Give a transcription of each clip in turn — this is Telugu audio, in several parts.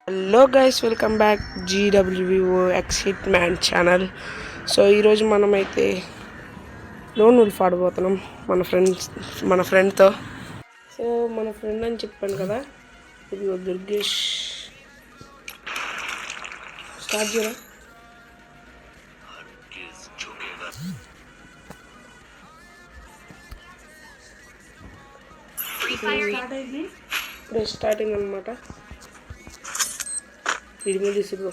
Hello guys, welcome back GWO X Hitman channel. So ఈరోజు మనమైతే లోన్ ఉల్ఫ్ ఆడబోతున్నాం మన ఫ్రెండ్తో. సో మన ఫ్రెండ్ అని చెప్పాను కదా, ఇది దుర్గేష్. స్టార్ట్ చేయరా. ఇప్పుడు స్టార్టింగ్ అనమాట. వీడి మీద తీసుకు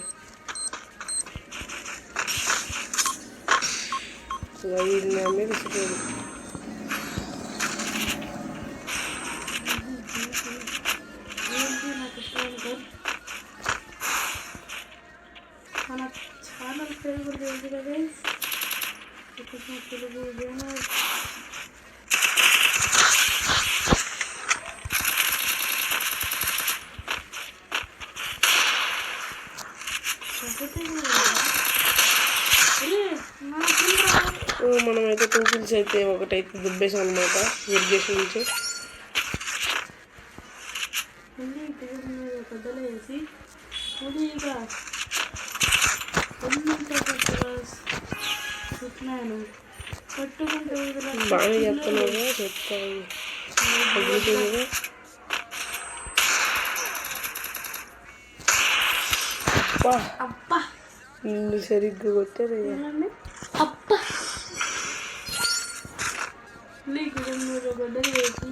వీడి మీద తీసుకుపోదు. మన ఛానల్ పేరు కూడా తెలుసు కదా, తెలుగు జనరల్. మనమైతే 2 kills అయితే ఒకటైతే దుబ్బేసాం అనమాట ఇరిగేషన్ నుంచి. వేసి పట్టుకుంటే బాగా చెప్తున్నావు, చెప్తావు. అబ్బా నిన్ను సరిగ్గా కొట్టారు. అబ్బా నీకు గడ్డలు వేసి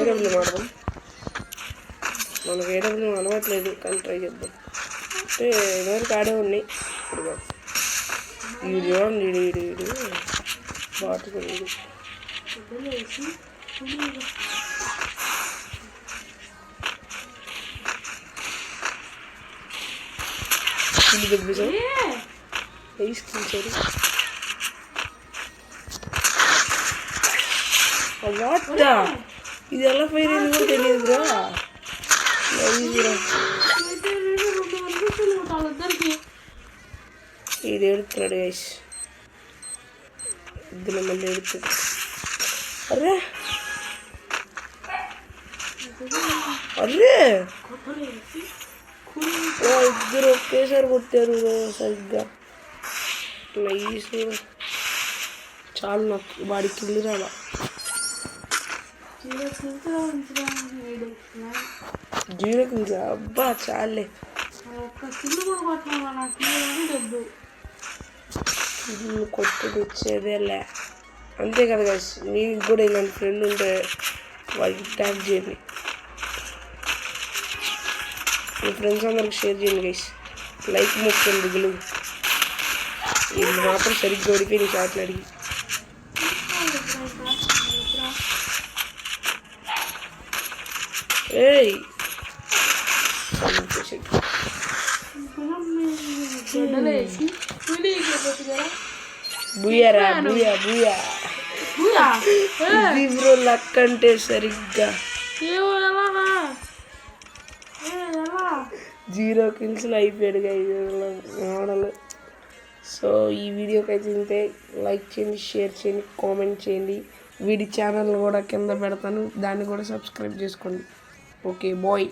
ఏడబ్ల్యూ మాడదాం. మనకు ఏడబ్ల్యూ అలవాట్లేదు, కానీ ట్రై చేద్దాం. అంటే ఎవరికి ఆడే ఉన్నాయి. ఈడు చూడండి, ఈడు బాటు ఇది దెబ్బేసాం. వేసుకుంటారు వాట్. ఇది ఎలా ఫైర్ అయింది కూడా తెలియదు బ్రో. ఇది ఏడుతున్నాడు గైస్. ఇద్దరు మళ్ళీ ఏడుతుంది. అరే అరే ఇద్దరు ఒకేసారి కొట్టారు సరిగ్గా. నైస్. చాలు నాకు వాడి కిల్లు రాలా. 0 kills. అబ్బా చాలే. కిల్లు కొట్టి తెచ్చేదేలే. అంతే కదా గైస్. మీకు కూడా ఇలాంటి ఫ్రెండ్ ఉంటే వాళ్ళకి ట్యాగ్ చేయండి. మీ ఫ్రెండ్స్ అందరికి షేర్ చేయండి గైస్. లైక్ ముఖ్యం దిగులు. ఇది మాత్రం సరిగ్గా ఓడిపోయి షాట్లు అడిగి. ఏయ్ బుయ్యారా బుయ్యా బుయ్యా. ఇది బ్రో లక్ అంటే సరిగ్గా 0 kills అయిపోయాడు మోడల్. సో ఈ వీడియోకి అయితే ఇంతే. లైక్ చేయండి, షేర్ చేయండి, కామెంట్ చేయండి. వీడి ఛానల్ కూడా కింద పెడతాను, దాన్ని కూడా సబ్స్క్రైబ్ చేసుకోండి. Okay bye.